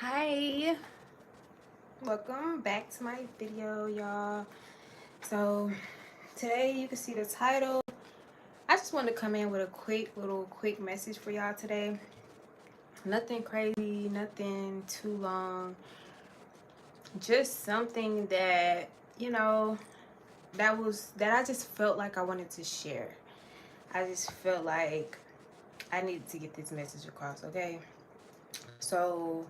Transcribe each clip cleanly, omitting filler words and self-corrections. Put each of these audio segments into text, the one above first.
Hi, welcome back to my video, y'all. So today you can see the title. I just wanted to come in with a quick message for y'all today. Nothing crazy, nothing too long, just something that that I just felt like I wanted to share. I just felt like I needed to get this message across. Okay, so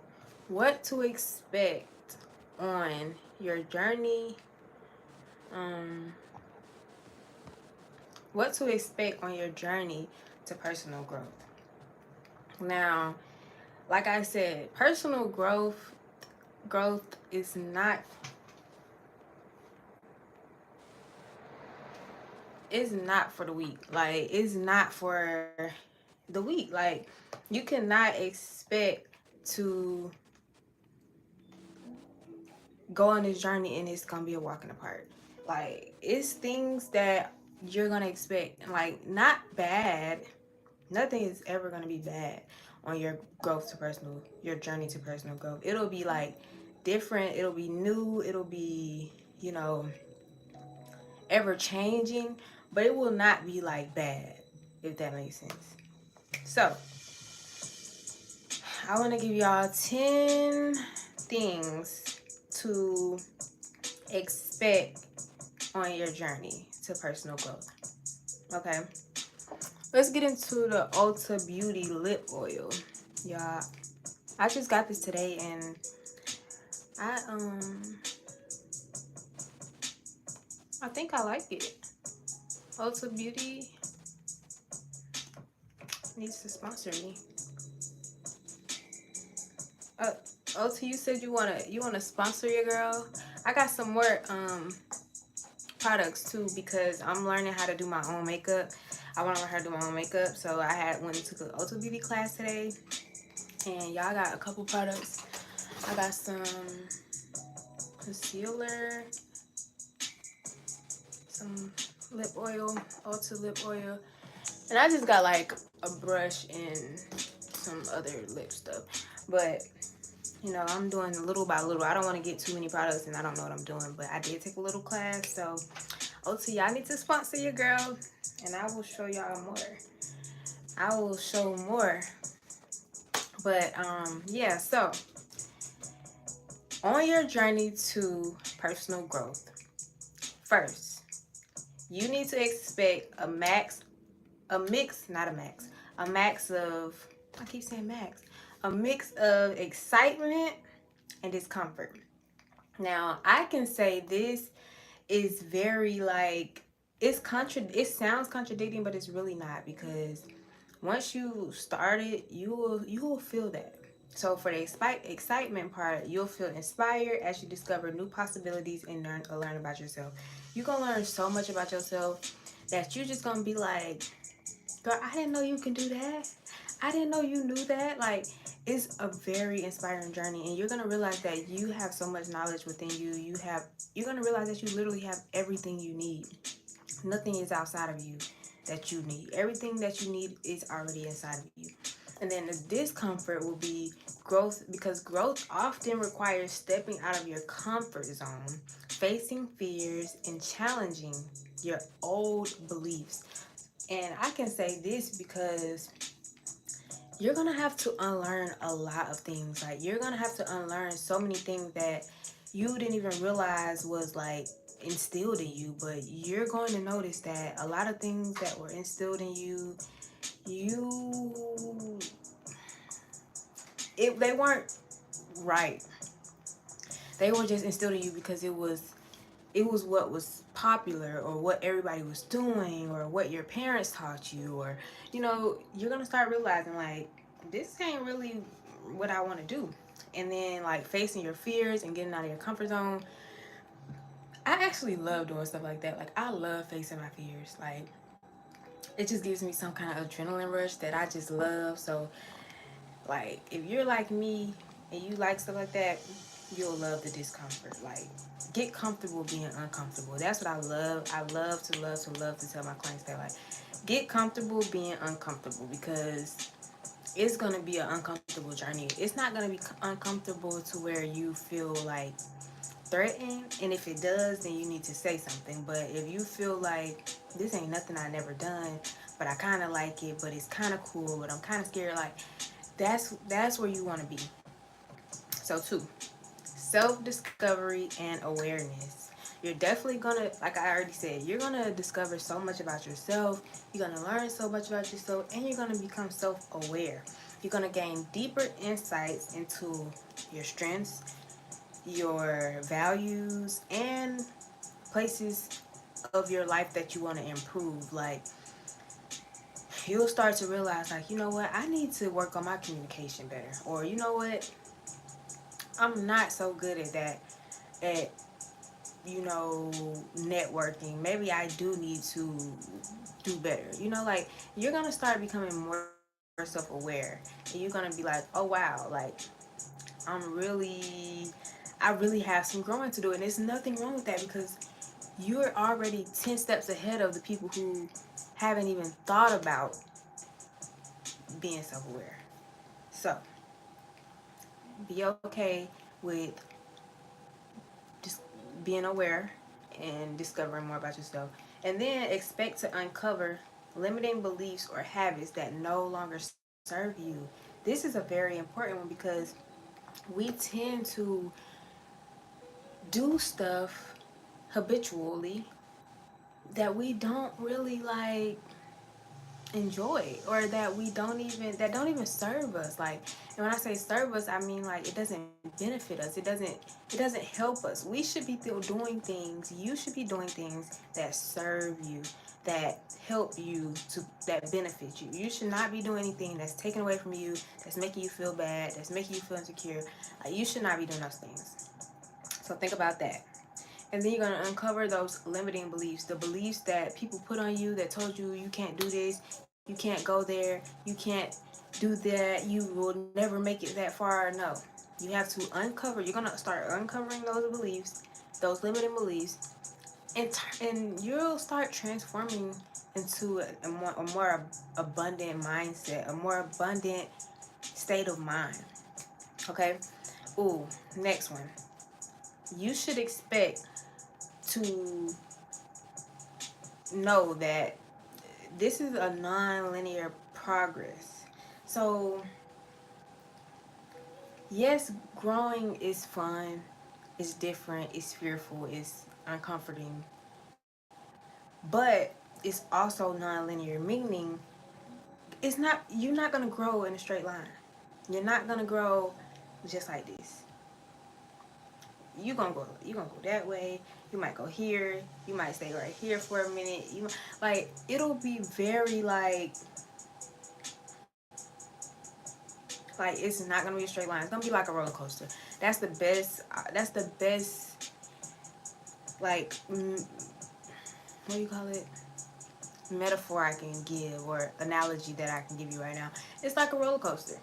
what to expect on your journey, um what to expect on your journey to personal growth. Now, like I said, personal growth is not for the weak. Like, it's not for the weak. Like, you cannot expect to go on this journey and it's gonna be a walk in the park. Like, it's things that you're gonna expect, like, not bad. Nothing is ever gonna be bad on your journey to personal growth. It'll be like different, it'll be new, it'll be, ever changing, but it will not be like bad, if that makes sense. So, I wanna give y'all 10 things to expect on your journey to personal growth. Okay. Let's get into the Ulta Beauty lip oil. Y'all, I just got this today and I I think I like it. Ulta Beauty needs to sponsor me. Uh, Ulta, you said you wanna sponsor your girl. I got some more products too because I'm learning how to do my own makeup. I want to learn how to do my own makeup, so I had went and took an Ulta Beauty class today, and y'all got a couple products. I got some concealer, some lip oil, Ulta lip oil, and I just got like a brush and some other lip stuff. But I'm doing little by little. I don't want to get too many products and I don't know what I'm doing, but I did take a little class. So Ulta, y'all need to sponsor your girl and I will show y'all more. I will show more. But yeah, so on your journey to personal growth, first, you need to expect a max of, I keep saying max, a mix of excitement and discomfort. Now, I can say this is very like, it sounds contradicting, but it's really not, because once you start it, you will feel that. So for the excitement part, you'll feel inspired as you discover new possibilities and learn about yourself. You're gonna learn so much about yourself that you're just gonna be like, girl, I didn't know you can do that. I didn't know you knew that. Like, it's a very inspiring journey, and you're gonna realize that you have so much knowledge within you. You're gonna realize that you literally have everything you need. Nothing is outside of you that you need. Everything that you need is already inside of you. And then the discomfort will be growth, because growth often requires stepping out of your comfort zone, facing fears, and challenging your old beliefs. And I can say this because you're gonna have to unlearn a lot of things. Like, you're gonna have to unlearn so many things that you didn't even realize was like instilled in you. But you're going to notice that a lot of things that were instilled in you, you they weren't right. They were just instilled in you because it was what was popular, or what everybody was doing, or what your parents taught you, or you're gonna start realizing, like, this ain't really what I want to do. And then, like, facing your fears and getting out of your comfort zone. I actually love doing stuff like that. Like, I love facing my fears. Like, it just gives me some kind of adrenaline rush that I just love. So, like, if you're like me and you like stuff like that, you'll love the discomfort. Like, get comfortable being uncomfortable. That's what I love. I love to tell my clients that, like, get comfortable being uncomfortable, because it's gonna be an uncomfortable journey. It's not gonna be uncomfortable to where you feel like threatened, and if it does, then you need to say something. But if you feel like this ain't nothing I never done, but I kind of like it, but it's kind of cool, but I'm kind of scared, like that's where you want to be. So two, self-discovery and awareness. You're definitely gonna, like I already said, you're gonna discover so much about yourself, you're gonna learn so much about yourself, and you're gonna become self-aware. You're gonna gain deeper insights into your strengths, your values, and places of your life that you want to improve. Like, you'll start to realize, like, you know what, I need to work on my communication better, or you know what, I'm not so good at that, at, you know, networking. Maybe I do need to do better. You know, like, you're gonna start becoming more self-aware, and you're gonna be like, oh wow, like, I'm really, I really have some growing to do, and there's nothing wrong with that, because you're already 10 steps ahead of the people who haven't even thought about being self-aware. So be okay with just being aware and discovering more about yourself. And then expect to uncover limiting beliefs or habits that no longer serve you. This is a very important one, because we tend to do stuff habitually that we don't really like enjoy, or that we don't even, that don't even serve us. Like, and when I say serve us, I mean, like, it doesn't benefit us, it doesn't help us. We should be still doing things, you should be doing things that serve you, that help you, to that benefit you. You should not be doing anything that's taken away from you, that's making you feel bad, that's making you feel insecure. Like, you should not be doing those things. So think about that. And then you're going to uncover those limiting beliefs, the beliefs that people put on you, that told you you can't do this, you can't go there, you can't do that, you will never make it that far. No. You have to uncover, you're going to start uncovering those beliefs, those limiting beliefs, and you'll start transforming into a more abundant mindset, a more abundant state of mind. Okay? Ooh, next one. You should expect to know that this is a non-linear progress. So yes, growing is fun, it's different, it's fearful, it's uncomforting, but it's also non-linear, meaning it's not, you're not gonna grow in a straight line. You're not gonna grow just like this. You're gonna go that way, you might go here, you might stay right here for a minute, you like, it'll be very like it's not gonna be a straight line. It's gonna be like a roller coaster. That's the best. That's the best. Like, what do you call it? Metaphor I can give, or analogy that I can give you right now. It's like a roller coaster.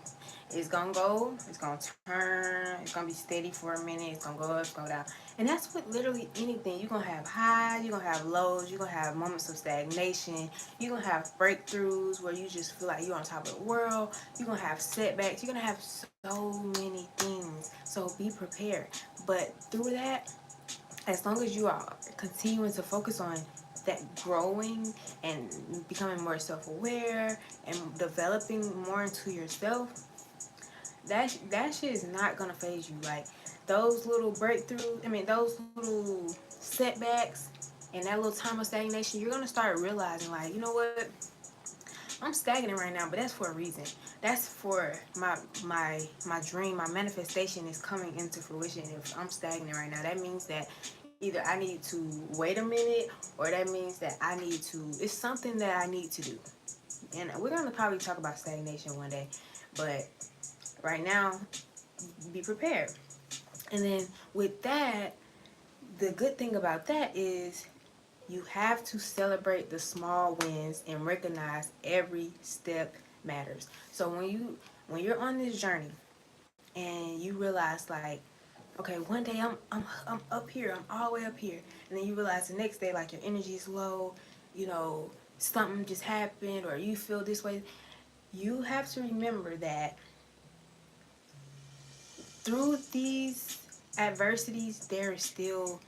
It's gonna go. It's gonna turn. It's gonna be steady for a minute. It's gonna go up. It's gonna go down. And that's with literally anything. You're gonna have highs. You're gonna have lows. You're gonna have moments of stagnation. You're gonna have breakthroughs where you just feel like you're on top of the world. You're gonna have setbacks. You're gonna have so many things. So be prepared. But through that, as long as you are continuing to focus on that growing and becoming more self-aware and developing more into yourself, that shit is not gonna phase you. Like, those little breakthroughs, I mean, those little setbacks and that little time of stagnation, you're gonna start realizing, like, you know what, I'm stagnant right now, but that's for a reason. That's for my dream, my manifestation is coming into fruition. If I'm stagnant right now, that means that either I need to wait a minute, or that means that I need to, it's something that I need to do. And we're gonna probably talk about stagnation one day, but right now, be prepared. And then with that, the good thing about that is you have to celebrate the small wins and recognize every step matters. So when you're on this journey and you realize, like, okay, one day I'm up here, I'm all the way up here, and then you realize the next day, like, your energy is low, you know, something just happened, or you feel this way. You have to remember that through these adversities, there is still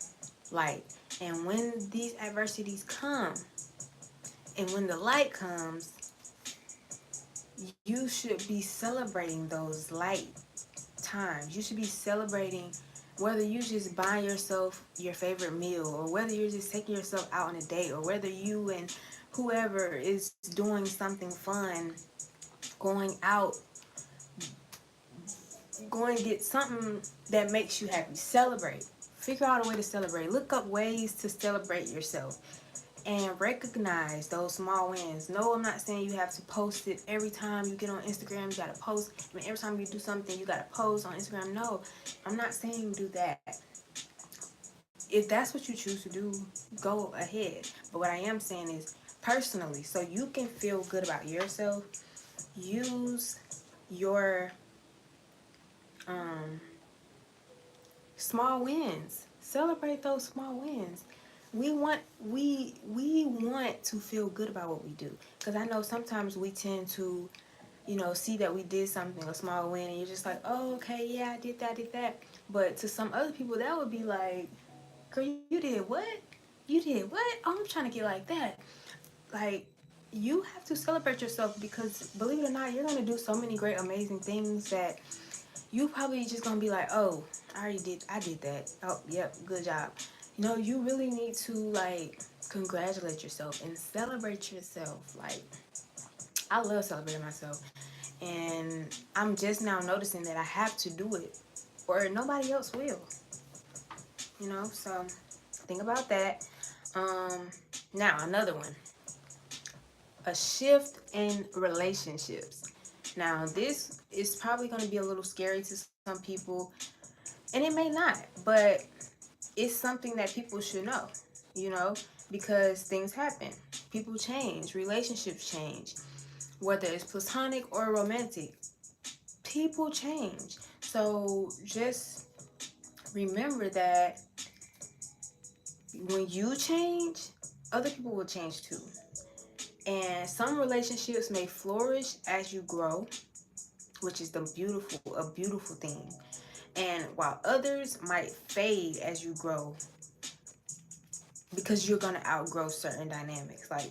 light. And when these adversities come, and when the light comes, you should be celebrating those light times. You should be celebrating whether you just buy yourself your favorite meal, or whether you're just taking yourself out on a date, or whether you and whoever is doing something fun, going out, going to get something that makes you happy. Celebrate. Figure out a way to celebrate. Look up ways to celebrate yourself and recognize those small wins. No, I'm not saying you have to post it every time you get on Instagram. You gotta post. I mean, every time you do something, you gotta post on Instagram. No, I'm not saying do that. If that's what you choose to do, go ahead. But what I am saying is, personally, so you can feel good about yourself, use your um, small wins. Celebrate those small wins. We want to feel good about what we do, because I know sometimes we tend to, see that we did something, a small win, and you're just like, oh, okay, yeah, I did that. But to some other people, that would be like, girl, you did what? You did what? Oh, I'm trying to get like that. Like, you have to celebrate yourself, because believe it or not, you're gonna do so many great, amazing things that you probably just gonna be like, oh, I did that. Oh, yep, good job. You really need to like congratulate yourself and celebrate yourself. Like, I love celebrating myself, and I'm just now noticing that I have to do it, or nobody else will. So think about that. Um, Now another one, a shift in relationships. Now this is probably going to be a little scary to some people, and it may not, but it's something that people should know, you know, because things happen. People change, relationships change, whether it's platonic or romantic. People change. So just remember that when you change, other people will change too. And some relationships may flourish as you grow, which is a beautiful thing. And while others might fade as you grow, because you're going to outgrow certain dynamics. Like,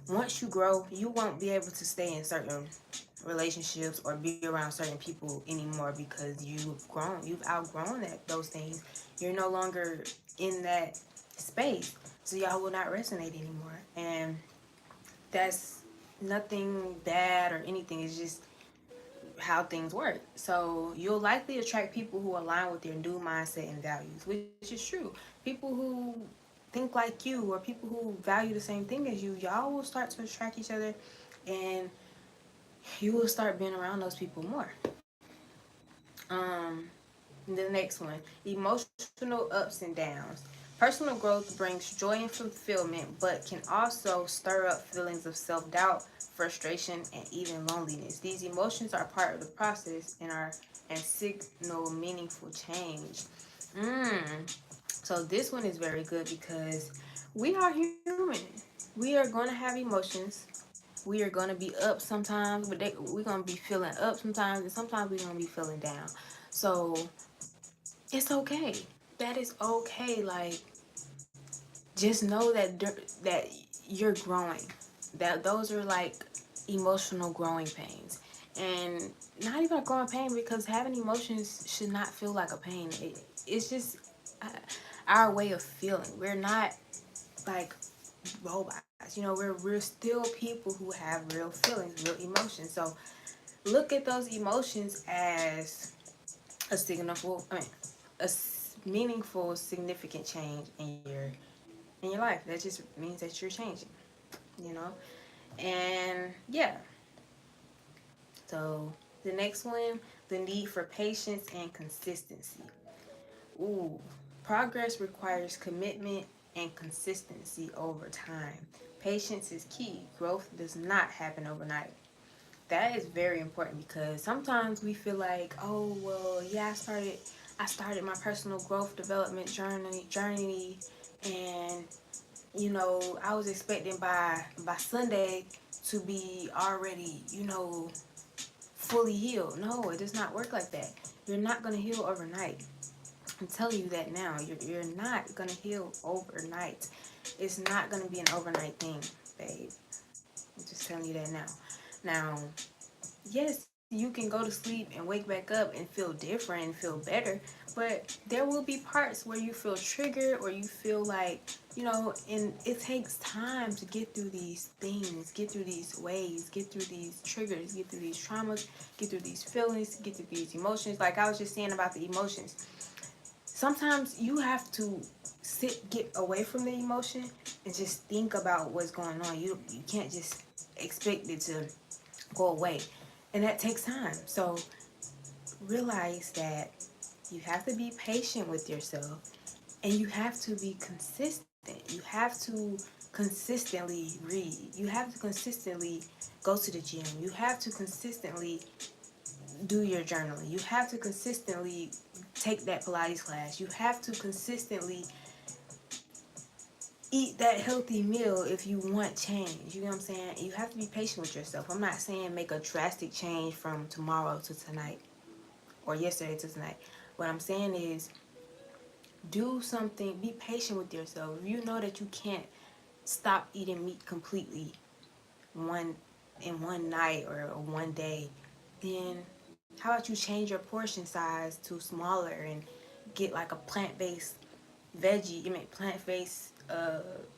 once you grow, you won't be able to stay in certain relationships or be around certain people anymore, because you've outgrown those things. You're no longer in that space, so y'all will not resonate anymore. And that's nothing bad or anything. It's just how things work. So you'll likely attract people who align with your new mindset and values, which is true. People who think like you, or people who value the same thing as you, y'all will start to attract each other, and you will start being around those people more. Um, the next one, emotional ups and downs. Personal growth brings joy and fulfillment, but can also stir up feelings of self doubt, frustration, and even loneliness. These emotions are part of the process and signal meaningful change. So this one is very good, because we are human. We are going to have emotions. We are going to be up sometimes, but we're going to be feeling up sometimes, and sometimes we're going to be feeling down. So it's okay. That is okay. Like, just know that you're growing. That those are like emotional growing pains, and not even a growing pain, because having emotions should not feel like a pain. It's just uh, our way of feeling. We're not like robots. We're still people who have real feelings, real emotions. So look at those emotions as a signal. Meaningful, significant change in your life. That just means that you're changing, you know? And yeah, so the next one, the need for patience and consistency. Ooh, progress requires commitment and consistency over time. Patience is key. Growth does not happen overnight. That is very important, because sometimes we feel like, oh well, yeah, I started my personal growth development journey, and I was expecting by Sunday to be already, you know, fully healed. No, it does not work like that. You're not going to heal overnight. I'm telling you that now. You're not going to heal overnight. It's not going to be an overnight thing, babe. I'm just telling you that now. Now, yes, you can go to sleep and wake back up and feel different and feel better, but there will be parts where you feel triggered or you feel like, you know, and it takes time to get through these things, get through these waves, get through these triggers, get through these traumas, get through these feelings, get through these emotions. Like I was just saying about the emotions. Sometimes you have to get away from the emotion and just think about what's going on. You can't just expect it to go away. And that takes time. So realize that you have to be patient with yourself and you have to be consistent. You have to consistently read. You have to consistently go to the gym. You have to consistently do your journaling. You have to consistently take that Pilates class. You have to consistently eat that healthy meal if you want change. You know what I'm saying? You have to be patient with yourself. I'm not saying make a drastic change from tomorrow to tonight or yesterday to tonight. What I'm saying is do something, be patient with yourself. If you know that you can't stop eating meat completely one in one night or one day, then how about you change your portion size to smaller and get like a plant-based veggie, you mean plant-based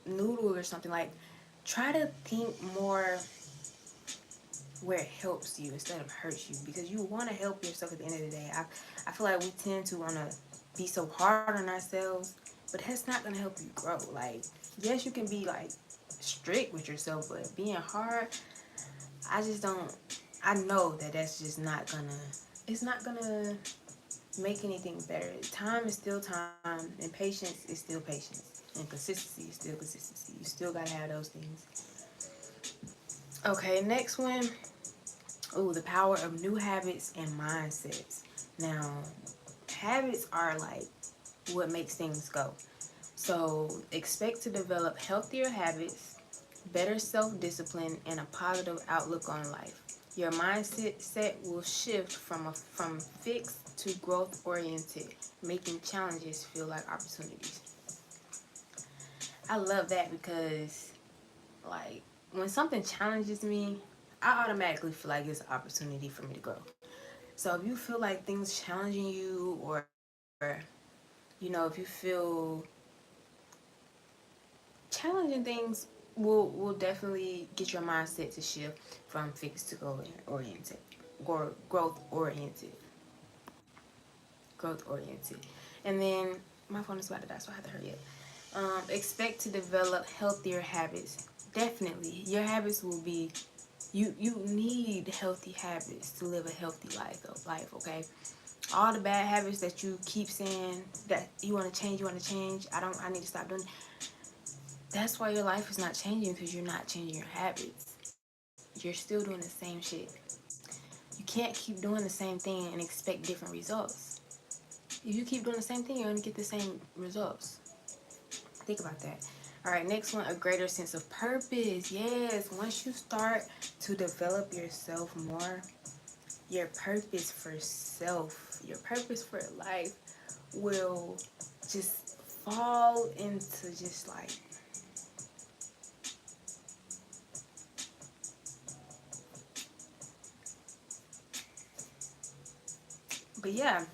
noodle or something. Like try to think more where it helps you instead of hurts you, because you want to help yourself at the end of the day. I feel like we tend to want to be so hard on ourselves, but that's not going to help you grow. Like, yes, you can be like strict with yourself, but being hard, I just don't, I know that that's just not going to, it's not going to make anything better. Time is still time, and patience is still patience, and consistency is still consistency. You still got to have those things. Okay, next one. Oh, the power of new habits and mindsets. Now, habits are like what makes things go. So, expect to develop healthier habits, better self discipline, and a positive outlook on life. Your mindset will shift from fixed to growth oriented, making challenges feel like opportunities. I love that because, like, when something challenges me, I automatically feel like it's an opportunity for me to grow. So if you feel like things challenging you, or you know, if you feel challenging things, will definitely get your mindset to shift from fixed to goal oriented, or growth oriented. And then my phone is about to die, so I have to hurry up. Expect to develop healthier habits. Definitely, your habits will be. You need healthy habits to live a healthy life. Okay, all the bad habits that you keep saying that you want to change, I need to stop doing. That's why your life is not changing, because you're not changing your habits. You're still doing the same shit. You can't keep doing the same thing and expect different results. If you keep doing the same thing, you're going to get the same results. Think about that. All right, next one, a greater sense of purpose. Yes, once you start to develop yourself more, your purpose for self, your purpose for life will just fall into just like, but yeah,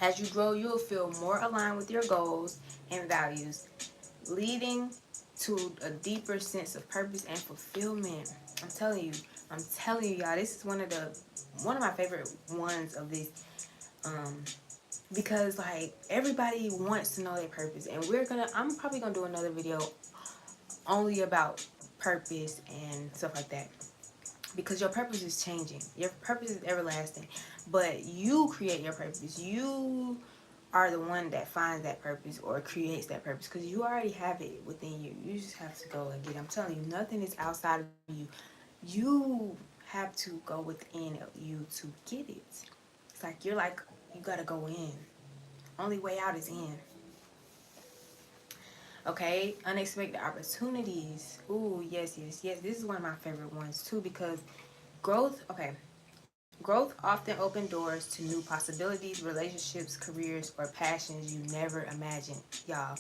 as you grow, you'll feel more aligned with your goals and values, leading to a deeper sense of purpose and fulfillment. I'm telling you, y'all, this is one of my favorite ones of this, um, because like everybody wants to know their purpose, and I'm probably gonna do another video only about purpose and stuff like that, because your purpose is changing. Your purpose is everlasting, but you create your purpose. You are the one that finds that purpose or creates that purpose, because you already have it within you. You just have to go and get it. I'm telling you, nothing is outside of you. You have to go within you to get it. It's like you gotta go in. Only way out is in. Okay, unexpected opportunities. Ooh, yes, yes, yes. This is one of my favorite ones too because growth, okay, growth often opens doors to new possibilities, relationships, careers, or passions you never imagined, y'all.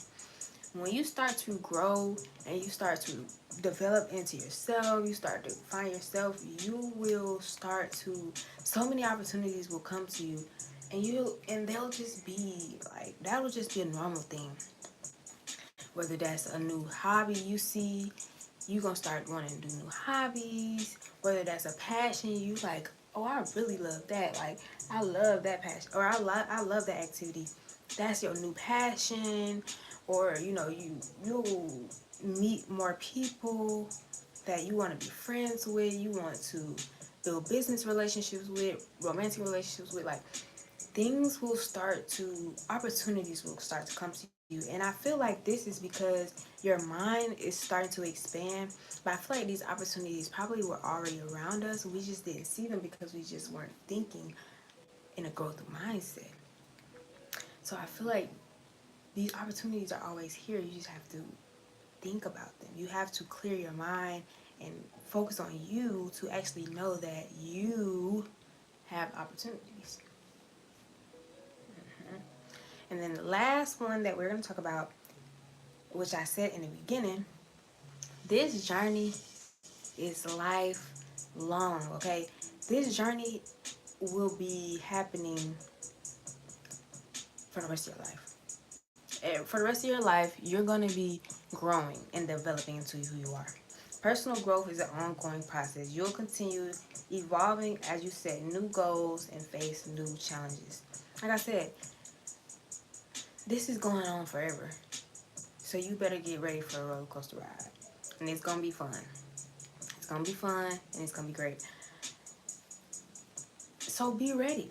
When you start to grow and you start to develop into yourself, you start to find yourself, you will start to, so many opportunities will come to you, and they'll just be like, that'll just be a normal thing. Whether that's a new hobby you see, you gonna start wanting to do new hobbies. Whether that's a passion, you like, oh, I really love that. Like, I love that passion, or I love that activity. That's your new passion, or you'll meet more people that you want to be friends with. You want to build business relationships with, romantic relationships with. Like, things will start to, opportunities will start to come to you. And I feel like this is because your mind is starting to expand. But I feel like these opportunities probably were already around us. We just didn't see them because we just weren't thinking in a growth mindset. So I feel like these opportunities are always here. You just have to think about them. You have to clear your mind and focus on you to actually know that you have opportunities. And then the last one that we're going to talk about, which I said in the beginning, this journey is lifelong, okay? This journey will be happening for the rest of your life. And for the rest of your life, you're going to be growing and developing into who you are. Personal growth is an ongoing process. You'll continue evolving as you set new goals and face new challenges. Like I said, this is going on forever. So you better get ready for a roller coaster ride. And it's going to be fun. It's going to be fun and it's going to be great. So be ready.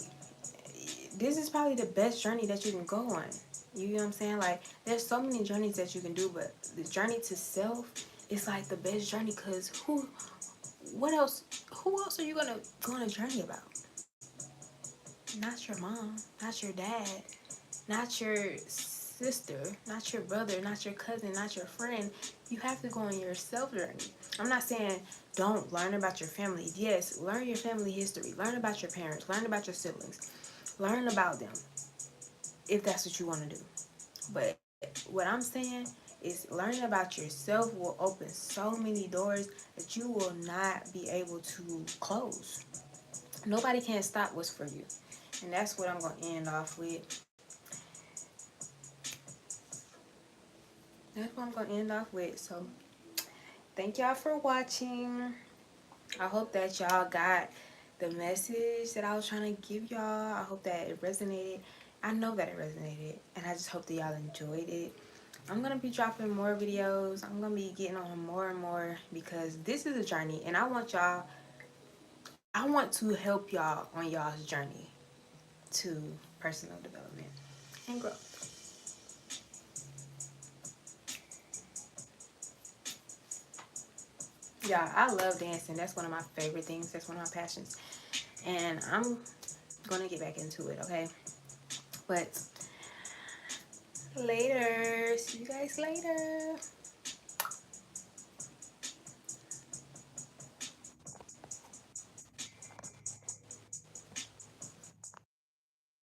This is probably the best journey that you can go on. You know what I'm saying? Like, there's so many journeys that you can do, but the journey to self is like the best journey because who else are you gonna go on a journey about? Not your mom, not your dad, not your sister, not your brother, not your cousin, not your friend. You have to go on your self journey. I'm not saying don't learn about your family. Yes, learn your family history. Learn about your parents. Learn about your siblings. Learn about them if that's what you want to do. But what I'm saying is learning about yourself will open so many doors that you will not be able to close. Nobody can stop what's for you. And that's what I'm going to end off with. That's what I'm going to end off with. So thank y'all for watching. I hope that y'all got the message that I was trying to give y'all. I hope that it resonated. I know that it resonated. And I just hope that y'all enjoyed it. I'm going to be dropping more videos. I'm going to be getting on more and more because this is a journey. And I want to help y'all on y'all's journey to personal development and growth. Yeah, I love dancing. That's one of my favorite things. That's one of my passions. And I'm going to get back into it, okay? But later. See you guys later.